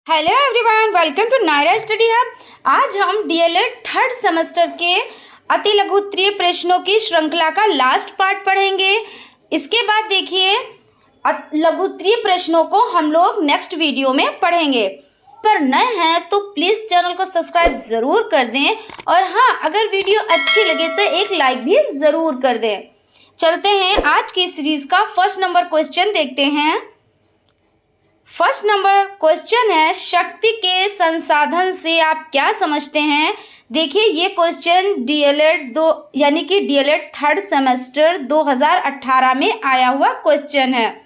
Hello everyone, welcome to Naira study hub. आज हम DElEd third semester के अति लघु उत्तरीय प्रश्नों की श्रृंखला का लास्ट पार्ट पढ़ेंगे। इसके बाद देखिए लघु उत्तरीय प्रश्नों को हम लोग नेक्स्ट वीडियो में पढ़ेंगे। पर नए हैं तो प्लीज़ चैनल को सब्सक्राइब ज़रूर कर दें और हाँ, अगर वीडियो अच्छी लगे तो एक लाइक भी ज़रूर कर दें। चलते हैं आज की सीरीज़ का फर्स्ट नंबर क्वेश्चन देखते हैं। फर्स्ट नंबर क्वेश्चन है, शक्ति के संसाधन से आप क्या समझते हैं। देखिए ये क्वेश्चन डीएलएड यानी कि डीएलएड थर्ड सेमेस्टर 2018 में आया हुआ क्वेश्चन है,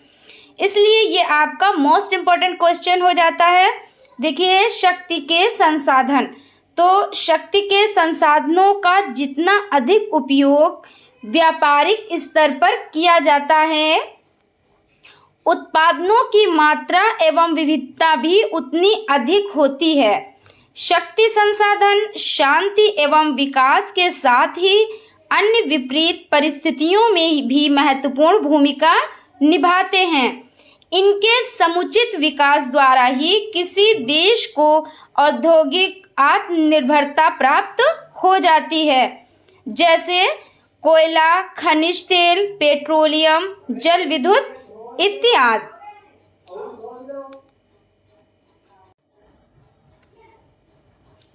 इसलिए ये आपका मोस्ट इम्पॉर्टेंट क्वेश्चन हो जाता है। देखिए शक्ति के संसाधन, तो शक्ति के संसाधनों का जितना अधिक उपयोग व्यापारिक स्तर पर किया जाता है, उत्पादनों की मात्रा एवं विविधता भी उतनी अधिक होती है। शक्ति संसाधन शांति एवं विकास के साथ ही अन्य विपरीत परिस्थितियों में भी महत्वपूर्ण भूमिका निभाते हैं। इनके समुचित विकास द्वारा ही किसी देश को औद्योगिक आत्मनिर्भरता प्राप्त हो जाती है, जैसे कोयला, खनिज तेल, पेट्रोलियम, जल विद्युत इत्यादि।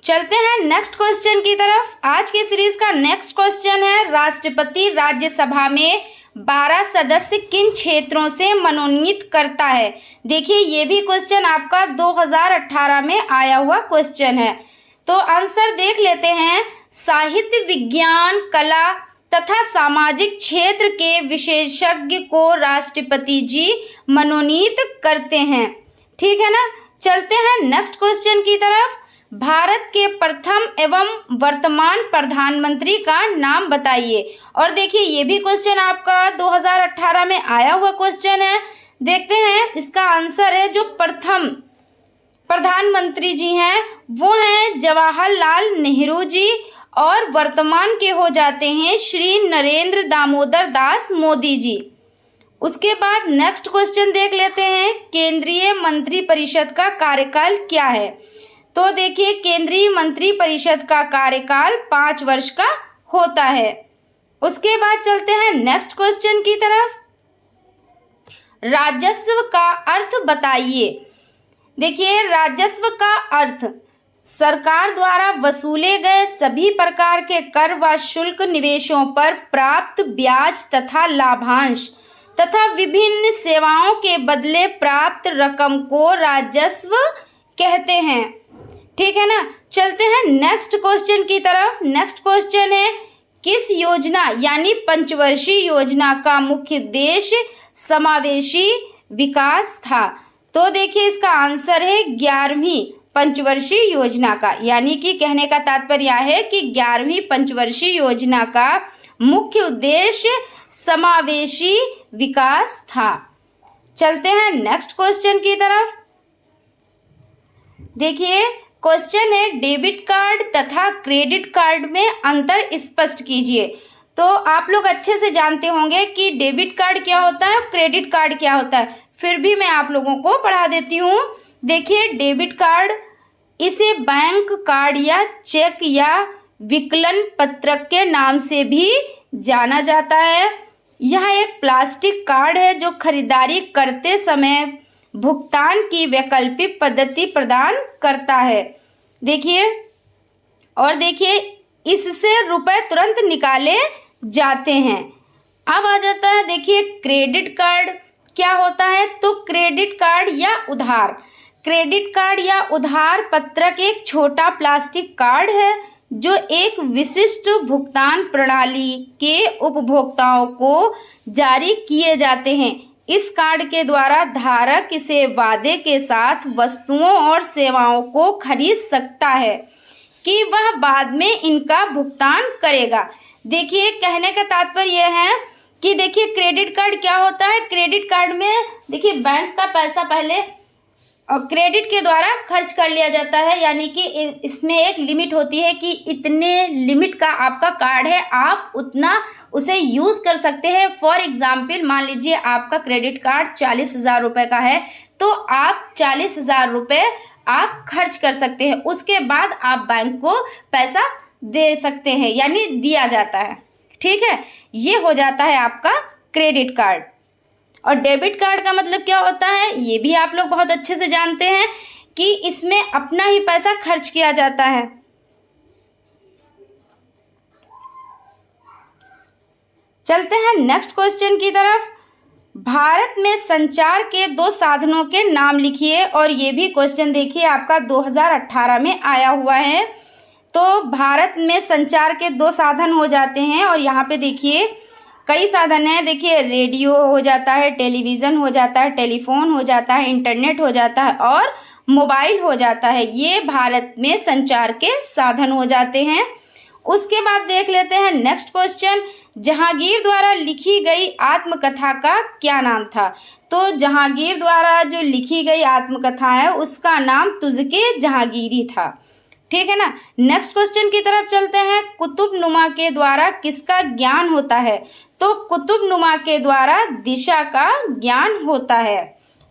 चलते हैं नेक्स्ट क्वेश्चन की तरफ। आज की सीरीज का नेक्स्ट क्वेश्चन है, राष्ट्रपति राज्यसभा में 12 सदस्य किन क्षेत्रों से मनोनीत करता है। देखिए ये भी क्वेश्चन आपका 2018 में आया हुआ क्वेश्चन है, तो आंसर देख लेते हैं। साहित्य, विज्ञान, कला तथा सामाजिक क्षेत्र के विशेषज्ञ को राष्ट्रपति जी मनोनीत करते हैं। ठीक है ना। चलते हैं नेक्स्ट क्वेश्चन की तरफ। भारत के प्रथम एवं वर्तमान प्रधानमंत्री का नाम बताइए। और देखिए ये भी क्वेश्चन आपका 2018 में आया हुआ क्वेश्चन है। देखते हैं इसका आंसर है, जो प्रथम प्रधानमंत्री जी हैं वो हैं जवाहरलाल नेहरू जी, और वर्तमान के हो जाते हैं श्री नरेंद्र दामोदर दास मोदी जी। उसके बाद नेक्स्ट क्वेश्चन देख लेते हैं, केंद्रीय मंत्रिपरिषद का कार्यकाल क्या है। तो देखिए केंद्रीय मंत्रिपरिषद का कार्यकाल 5 वर्ष का होता है। उसके बाद चलते हैं नेक्स्ट क्वेश्चन की तरफ। राजस्व का अर्थ बताइए। देखिए राजस्व का अर्थ सरकार द्वारा वसूले गए सभी प्रकार के कर व शुल्क, निवेशों पर प्राप्त ब्याज तथा लाभांश तथा विभिन्न सेवाओं के बदले प्राप्त रकम को राजस्व कहते हैं। ठीक है ना। चलते हैं नेक्स्ट क्वेश्चन की तरफ। नेक्स्ट क्वेश्चन है, किस योजना यानी पंचवर्षीय योजना का मुख्य उद्देश्य समावेशी विकास था। तो देखिए इसका आंसर है 11वीं पंचवर्षीय योजना का, यानी कि कहने का तात्पर्य है कि 11वीं पंचवर्षीय योजना का मुख्य उद्देश्य समावेशी विकास था। चलते हैं नेक्स्ट क्वेश्चन की तरफ। देखिए क्वेश्चन है, डेबिट कार्ड तथा क्रेडिट कार्ड में अंतर स्पष्ट कीजिए। तो आप लोग अच्छे से जानते होंगे कि डेबिट कार्ड क्या होता है और क्रेडिट कार्ड क्या होता है, फिर भी मैं आप लोगों को पढ़ा देती हूँ। देखिए डेबिट कार्ड, इसे बैंक कार्ड या चेक या विकलन पत्रक के नाम से भी जाना जाता है। यह एक प्लास्टिक कार्ड है जो खरीदारी करते समय भुगतान की वैकल्पिक पद्धति प्रदान करता है। देखिए इससे रुपए तुरंत निकाले जाते हैं। अब आ जाता है, देखिए क्रेडिट कार्ड क्या होता है। तो क्रेडिट कार्ड या उधार, क्रेडिट कार्ड या उधार पत्रक एक छोटा प्लास्टिक कार्ड है जो एक विशिष्ट भुगतान प्रणाली के उपभोक्ताओं को जारी किए जाते हैं। इस कार्ड के द्वारा धारक इसे वादे के साथ वस्तुओं और सेवाओं को खरीद सकता है कि वह बाद में इनका भुगतान करेगा। देखिए कहने का तात्पर्य यह है कि देखिए क्रेडिट कार्ड क्या होता है। क्रेडिट कार्ड में देखिए बैंक का पैसा पहले क्रेडिट के द्वारा खर्च कर लिया जाता है, यानी कि इसमें एक लिमिट होती है कि इतने लिमिट का आपका कार्ड है, आप उतना उसे यूज़ कर सकते हैं। फॉर एग्जाम्पल मान लीजिए आपका क्रेडिट कार्ड 40,000 रुपये का है, तो आप 40,000 रुपये आप खर्च कर सकते हैं, उसके बाद आप बैंक को पैसा दे सकते हैं, यानी दिया जाता है। ठीक है, ये हो जाता है आपका क्रेडिट कार्ड। और डेबिट कार्ड का मतलब क्या होता है, ये भी आप लोग बहुत अच्छे से जानते हैं कि इसमें अपना ही पैसा खर्च किया जाता है। चलते हैं नेक्स्ट क्वेश्चन की तरफ। भारत में संचार के दो साधनों के नाम लिखिए। और ये भी क्वेश्चन देखिए आपका 2018 में आया हुआ है। तो भारत में संचार के दो साधन हो जाते हैं, और यहाँ पे देखिए कई साधन हैं। देखिए रेडियो हो जाता है, टेलीविज़न हो जाता है, टेलीफोन हो जाता है, इंटरनेट हो जाता है और मोबाइल हो जाता है। ये भारत में संचार के साधन हो जाते हैं। उसके बाद देख लेते हैं नेक्स्ट क्वेश्चन, जहांगीर द्वारा लिखी गई आत्मकथा का क्या नाम था। तो जहांगीर द्वारा जो लिखी गई आत्मकथा है उसका नाम तुझके जहांगीरी था। ठीक है ना। नेक्स्ट क्वेश्चन की तरफ चलते हैं। कुतुबनुमा के द्वारा किसका ज्ञान होता है। तो कुतुबनुमा के द्वारा दिशा का ज्ञान होता है।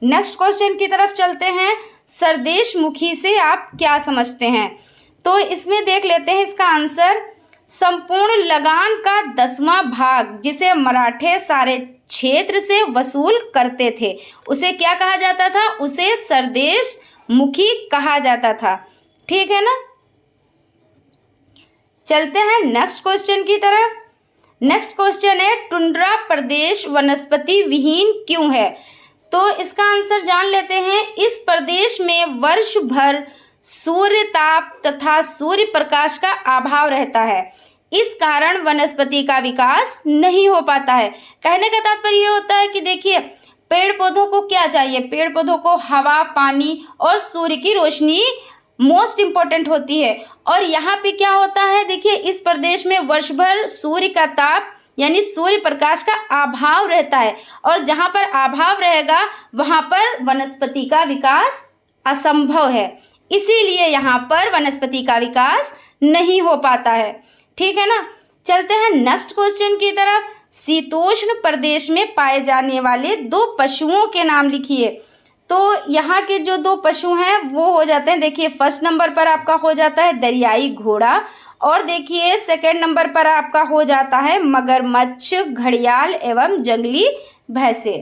नेक्स्ट क्वेश्चन की तरफ चलते हैं। सरदेशमुखी से आप क्या समझते हैं। तो इसमें देख लेते हैं इसका आंसर, संपूर्ण लगान का 10वां भाग जिसे मराठे सारे क्षेत्र से वसूल करते थे उसे क्या कहा जाता था, उसे सरदेशमुखी कहा जाता था। ठीक है ना। चलते हैं नेक्स्ट क्वेश्चन की तरफ। नेक्स्ट क्वेश्चन है, टुंड्रा प्रदेश वनस्पति विहीन क्यों है। तो इसका आंसर जान लेते हैं। इस प्रदेश में वर्ष भर सूर्य ताप तथा सूर्य प्रकाश का अभाव रहता है, इस कारण वनस्पति का विकास नहीं हो पाता है। कहने का तात्पर्य ये होता है कि देखिए पेड़ पौधों को क्या चाहिए, पेड़ पौधों को हवा, पानी और सूर्य की रोशनी मोस्ट इम्पोर्टेंट होती है। और यहाँ पे क्या होता है, देखिए इस प्रदेश में वर्ष भर सूर्य का ताप यानी सूर्य प्रकाश का अभाव रहता है, और जहाँ पर अभाव रहेगा वहाँ पर वनस्पति का विकास असंभव है, इसीलिए यहाँ पर वनस्पति का विकास नहीं हो पाता है। ठीक है ना। चलते हैं नेक्स्ट क्वेश्चन की तरफ। शीतोष्ण प्रदेश में पाए जाने वाले दो पशुओं के नाम लिखिए। तो यहाँ के जो दो पशु हैं वो हो जाते हैं, देखिए फर्स्ट नंबर पर आपका हो जाता है दरियाई घोड़ा, और देखिए सेकंड नंबर पर आपका हो जाता है मगरमच्छ, घड़ियाल एवं जंगली भैंसे।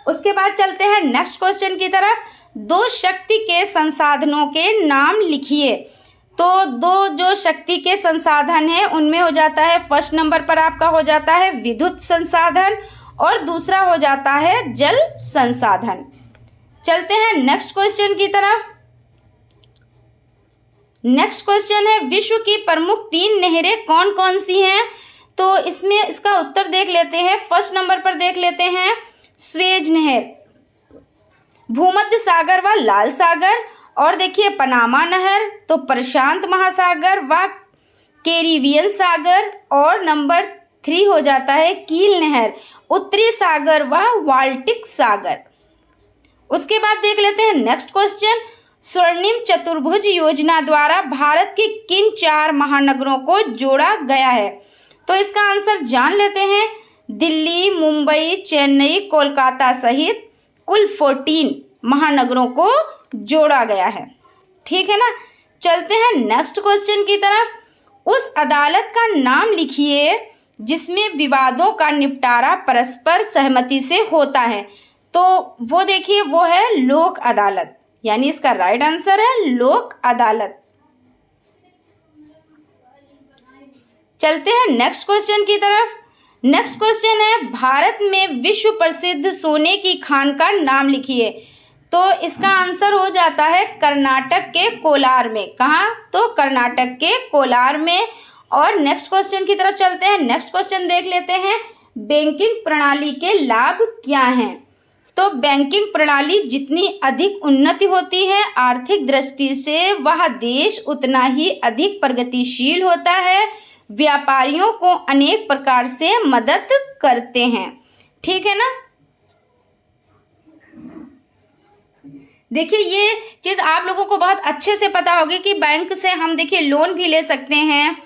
उसके बाद चलते हैं नेक्स्ट क्वेश्चन की तरफ। दो शक्ति के संसाधनों के नाम लिखिए। तो दो जो शक्ति के संसाधन हैं उनमें हो जाता है, फर्स्ट नंबर पर आपका हो जाता है विद्युत संसाधन और दूसरा हो जाता है जल संसाधन। चलते हैं नेक्स्ट क्वेश्चन की तरफ। नेक्स्ट क्वेश्चन है, विश्व की प्रमुख 3 नहरें कौन कौन सी हैं। तो इसमें इसका उत्तर देख लेते हैं। फर्स्ट नंबर पर देख लेते हैं स्वेज नहर, भूमध्य सागर व लाल सागर, और देखिए पनामा नहर, तो प्रशांत महासागर व कैरिबियन सागर, और नंबर 3 हो जाता है कील नहर, उत्तरी सागर व बाल्टिक सागर। उसके बाद देख लेते हैं नेक्स्ट क्वेश्चन, स्वर्णिम चतुर्भुज योजना द्वारा भारत के किन 4 महानगरों को जोड़ा गया है। तो इसका आंसर जान लेते हैं। दिल्ली, मुंबई, चेन्नई, कोलकाता सहित कुल 14 महानगरों को जोड़ा गया है। ठीक है ना। चलते हैं नेक्स्ट क्वेश्चन की तरफ। उस अदालत का नाम लिखिए जिसमें विवादों का निपटारा परस्पर सहमति से होता है। तो वो देखिए वो है लोक अदालत, यानी इसका राइट आंसर है लोक अदालत। चलते हैं नेक्स्ट क्वेश्चन की तरफ। नेक्स्ट क्वेश्चन है, भारत में विश्व प्रसिद्ध सोने की खान का नाम लिखिए। तो इसका आंसर हो जाता है कर्नाटक के कोलार में। कहाँ, तो कर्नाटक के कोलार में। और नेक्स्ट क्वेश्चन की तरफ चलते हैं। नेक्स्ट क्वेश्चन देख लेते हैं, बैंकिंग प्रणाली के लाभ क्या हैं। तो बैंकिंग प्रणाली जितनी अधिक उन्नति होती है आर्थिक दृष्टि से, वह देश उतना ही अधिक प्रगतिशील होता है, व्यापारियों को अनेक प्रकार से मदद करते हैं। ठीक है ना। देखिए ये चीज़ आप लोगों को बहुत अच्छे से पता होगी कि बैंक से हम देखिए लोन भी ले सकते हैं,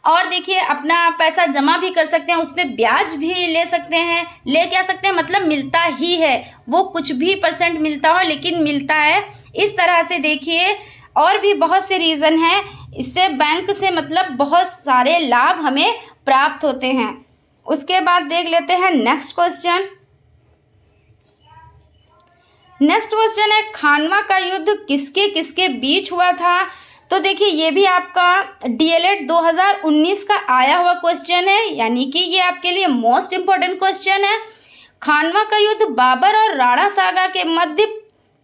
और देखिए अपना पैसा जमा भी कर सकते हैं, उस पर ब्याज भी ले सकते हैं, ले क्या सकते हैं, मतलब मिलता ही है, वो कुछ भी % मिलता हो लेकिन मिलता है। इस तरह से देखिए और भी बहुत से रीज़न हैं, इससे बैंक से मतलब बहुत सारे लाभ हमें प्राप्त होते हैं। उसके बाद देख लेते हैं नेक्स्ट क्वेश्चन। नेक्स्ट क्वेश्चन है खानवा का युद्ध किसके किसके बीच हुआ था। तो देखिए ये भी आपका DLED 2019 का आया हुआ क्वेश्चन है, यानी कि ये आपके लिए मोस्ट इम्पोर्टेंट क्वेश्चन है। खानवा का युद्ध बाबर और राणा सागा के मध्य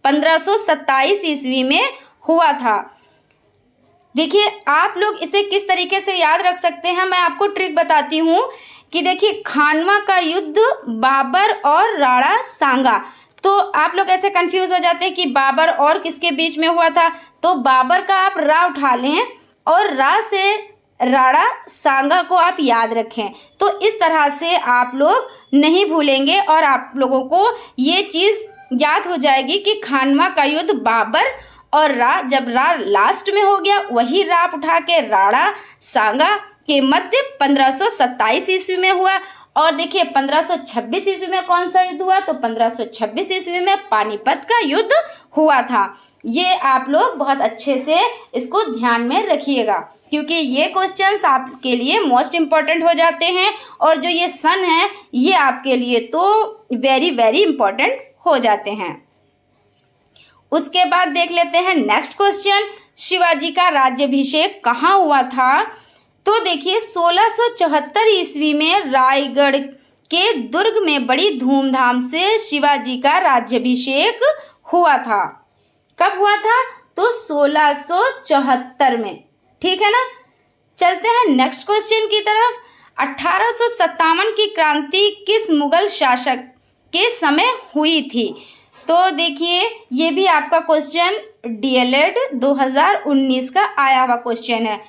1527 ईस्वी में हुआ था। देखिए आप लोग इसे किस तरीके से याद रख सकते हैं, मैं आपको ट्रिक बताती हूँ कि देखिए खानवा का युद्ध बाबर और राणा सांगा, तो आप लोग ऐसे कंफ्यूज हो जाते हैं कि बाबर और किसके बीच में हुआ था, तो बाबर का आप रा उठा लें और रा से राणा सांगा को आप याद रखें, तो इस तरह से आप लोग नहीं भूलेंगे और आप लोगों को ये चीज़ याद हो जाएगी कि खानवा का युद्ध बाबर और रा, जब रा लास्ट में हो गया वही रा उठा के राणा सांगा के मध्य 1527 ईस्वी में हुआ। और देखिए 1526 ईस्वी में कौन सा युद्ध हुआ, तो 1526 ईस्वी में पानीपत का युद्ध हुआ था। ये आप लोग बहुत अच्छे से इसको ध्यान में रखिएगा, क्योंकि ये क्वेश्चंस आपके लिए मोस्ट इम्पॉर्टेंट हो जाते हैं और जो ये सन है ये आपके लिए तो वेरी वेरी इम्पॉर्टेंट हो जाते हैं। उसके बाद देख लेते हैं नेक्स्ट क्वेश्चन, शिवाजी का राज्याभिषेक कहाँ हुआ था। तो देखिए 1674 ईस्वी में रायगढ़ के दुर्ग में बड़ी धूमधाम से शिवाजी का राज्याभिषेक हुआ था। कब हुआ था, तो 1674 में, ठीक है ना। चलते हैं नेक्स्ट क्वेश्चन की तरफ। 1857 की क्रांति किस मुगल शासक के समय हुई थी। तो देखिए ये भी आपका क्वेश्चन DLED 2019 का आया हुआ क्वेश्चन है।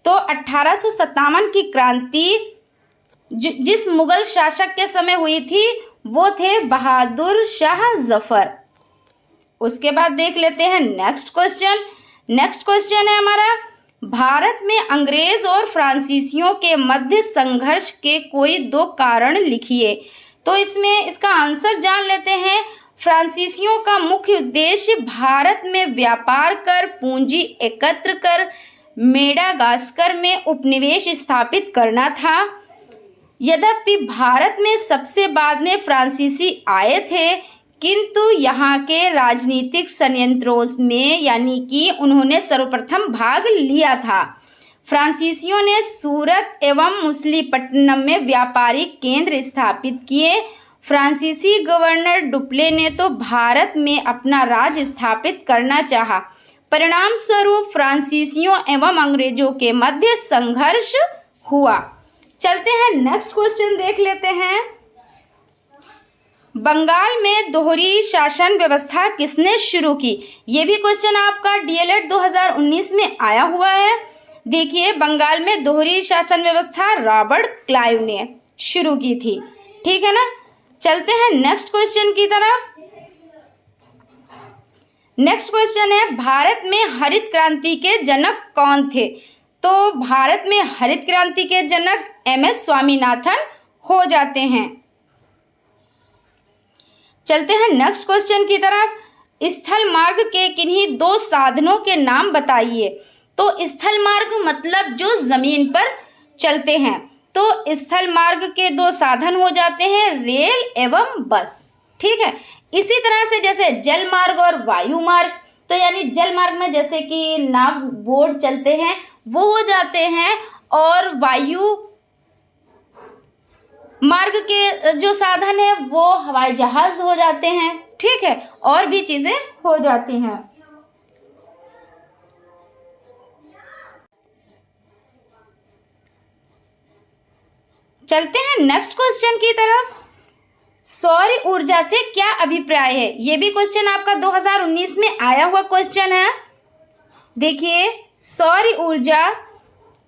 तो 1857 की क्रांति जिस मुगल शासक के समय हुई थी वो थे बहादुर शाह जफर। उसके बाद देख लेते हैं नेक्स्ट क्वेश्चन। नेक्स्ट क्वेश्चन है हमारा, भारत में अंग्रेज और फ्रांसीसियों के मध्य संघर्ष के कोई 2 कारण लिखिए। तो इसमें इसका आंसर जान लेते हैं। फ्रांसीसियों का मुख्य उद्देश्य भारत में व्यापार कर पूंजी एकत्र कर मेडागास्कर में उपनिवेश स्थापित करना था। यद्यपि भारत में सबसे बाद में फ्रांसीसी आए थे, किंतु यहाँ के राजनीतिक संयंत्रों में यानी कि उन्होंने सर्वप्रथम भाग लिया था। फ्रांसीसियों ने सूरत एवं मुसलीपट्टनम में व्यापारिक केंद्र स्थापित किए। फ्रांसीसी गवर्नर डुप्ले ने तो भारत में अपना राज स्थापित करना चाहा। परिणाम स्वरूप फ्रांसीसियों एवं अंग्रेजों के मध्य संघर्ष हुआ। चलते हैं नेक्स्ट क्वेश्चन देख लेते हैं। बंगाल में दोहरी शासन व्यवस्था किसने शुरू की। ये भी क्वेश्चन आपका DLED 2019 में आया हुआ है। देखिए बंगाल में दोहरी शासन व्यवस्था रॉबर्ट क्लाइव ने शुरू की थी, ठीक है ना। चलते हैं नेक्स्ट क्वेश्चन की तरफ। नेक्स्ट क्वेश्चन है, भारत में हरित क्रांति के जनक कौन थे। तो भारत में हरित क्रांति के जनक MS स्वामीनाथन हो जाते हैं। चलते हैं नेक्स्ट क्वेश्चन की तरफ। स्थल मार्ग के किन्हीं 2 साधनों के नाम बताइए। तो स्थल मार्ग मतलब जो जमीन पर चलते हैं, तो स्थल मार्ग के 2 साधन हो जाते हैं रेल एवं बस, ठीक है। इसी तरह से जैसे जल मार्ग और वायु मार्ग, तो यानी जल मार्ग में जैसे कि नाव बोट चलते हैं वो हो जाते हैं, और वायु मार्ग के जो साधन है वो हवाई जहाज हो जाते हैं, ठीक है, और भी चीजें हो जाती हैं। चलते हैं नेक्स्ट क्वेश्चन की तरफ। सौर ऊर्जा से क्या अभिप्राय है। ये भी क्वेश्चन आपका 2019 में आया हुआ क्वेश्चन है। देखिए सौर ऊर्जा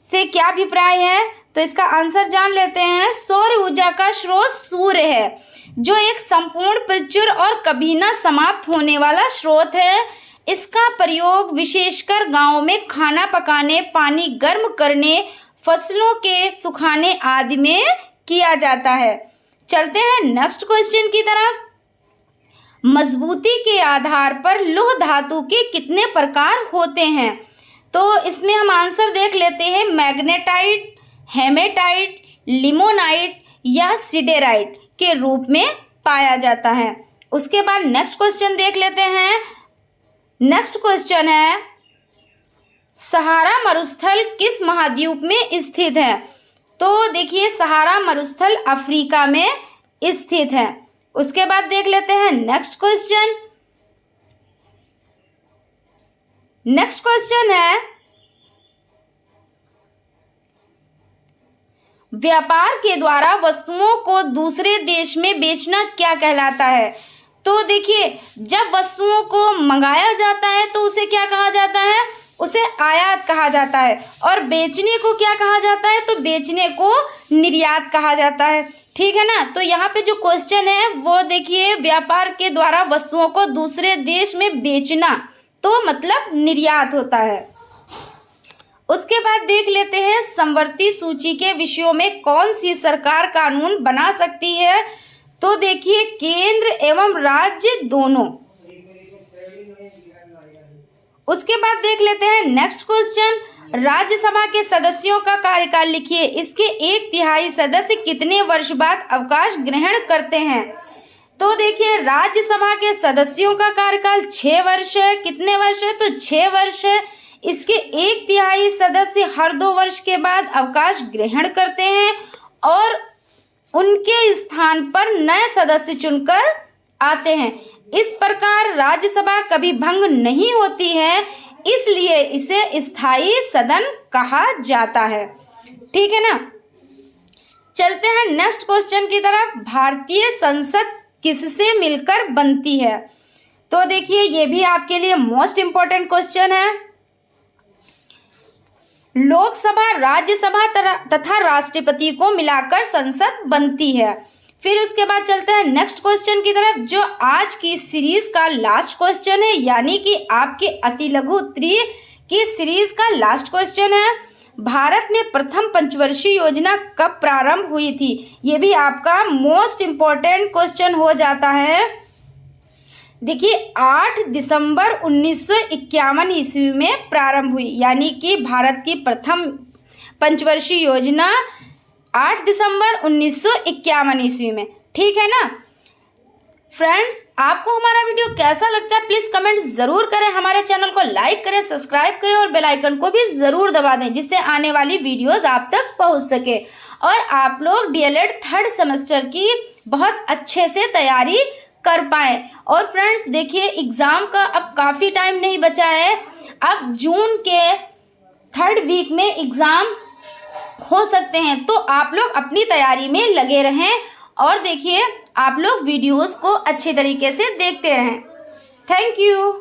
से क्या अभिप्राय है, तो इसका आंसर जान लेते हैं। सौर ऊर्जा का स्रोत सूर्य है, जो एक संपूर्ण प्रचुर और कभी न समाप्त होने वाला स्रोत है। इसका प्रयोग विशेषकर गांवों में खाना पकाने, पानी गर्म करने, फसलों के सुखाने आदि में किया जाता है। चलते हैं नेक्स्ट क्वेश्चन की तरफ। मजबूती के आधार पर लौह धातु के कितने प्रकार होते हैं? तो इसमें हम आंसर देख लेते हैं। मैग्नेटाइट, हेमेटाइट, लिमोनाइट या सिडेराइट के रूप में पाया जाता है। उसके बाद नेक्स्ट क्वेश्चन देख लेते हैं। नेक्स्ट क्वेश्चन है, सहारा मरुस्थल किस महाद्वीप में स्थित है? तो देखिए, सहारा मरुस्थल अफ्रीका में स्थित है। उसके बाद देख लेते हैं नेक्स्ट क्वेश्चन। नेक्स्ट क्वेश्चन है, व्यापार के द्वारा वस्तुओं को दूसरे देश में बेचना क्या कहलाता है? तो देखिए, जब वस्तुओं को मंगाया जाता है तो उसे क्या कहा जाता है? उसे आयात कहा जाता है। और बेचने को क्या कहा जाता है? तो बेचने को निर्यात कहा जाता है। ठीक है ना। तो यहाँ पे जो क्वेश्चन है वो देखिए, व्यापार के द्वारा वस्तुओं को दूसरे देश में बेचना, तो मतलब निर्यात होता है। उसके बाद देख लेते हैं, समवर्ती सूची के विषयों में कौन सी सरकार कानून बना सकती है? तो देखिए, केंद्र एवं राज्य दोनों। उसके बाद देख लेते हैं नेक्स्ट क्वेश्चन, राज्यसभा के सदस्यों का कार्यकाल लिखिए। इसके 1/3 सदस्य कितने वर्ष बाद अवकाश ग्रहण करते हैं? तो देखिए, राज्यसभा के सदस्यों का कार्यकाल 6 वर्ष है। कितने वर्ष है? तो 6 वर्ष है। इसके 1/3 सदस्य हर 2 वर्ष के बाद अवकाश ग्रहण करते हैं और उनके स्थान पर नए सदस्य चुनकर आते हैं। इस प्रकार राज्यसभा कभी भंग नहीं होती है, इसलिए इसे स्थायी सदन कहा जाता है। ठीक है ना। चलते हैं नेक्स्ट क्वेश्चन की तरफ। भारतीय संसद किससे मिलकर बनती है? तो देखिए, ये भी आपके लिए मोस्ट इंपॉर्टेंट क्वेश्चन है। लोकसभा, राज्यसभा तथा राष्ट्रपति को मिलाकर संसद बनती है। फिर उसके बाद चलते हैं नेक्स्ट क्वेश्चन की तरफ, जो आज की सीरीज का लास्ट क्वेश्चन है, यानी कि आपके अति लघु उत्तरीय की सीरीज का लास्ट क्वेश्चन है। भारत में प्रथम पंचवर्षीय योजना कब प्रारंभ हुई थी? ये भी आपका मोस्ट इम्पोर्टेंट क्वेश्चन हो जाता है। देखिए, 8 दिसंबर 1951 ईस्वी में प्रारंभ हुई, यानी कि भारत की प्रथम पंचवर्षीय योजना 8 दिसंबर 1951 ईस्वी में। ठीक है ना फ्रेंड्स, आपको हमारा वीडियो कैसा लगता है प्लीज़ कमेंट ज़रूर करें। हमारे चैनल को लाइक करें, सब्सक्राइब करें और बेल आइकन को भी ज़रूर दबा दें, जिससे आने वाली वीडियोस आप तक पहुंच सके और आप लोग डीएलएड 3rd सेमेस्टर की बहुत अच्छे से तैयारी कर पाएँ। और फ्रेंड्स देखिए, एग्ज़ाम का अब काफ़ी टाइम नहीं बचा है। अब जून के 3rd वीक में एग्ज़ाम हो सकते हैं, तो आप लोग अपनी तैयारी में लगे रहें और देखिए, आप लोग वीडियोस को अच्छे तरीके से देखते रहें। Thank you.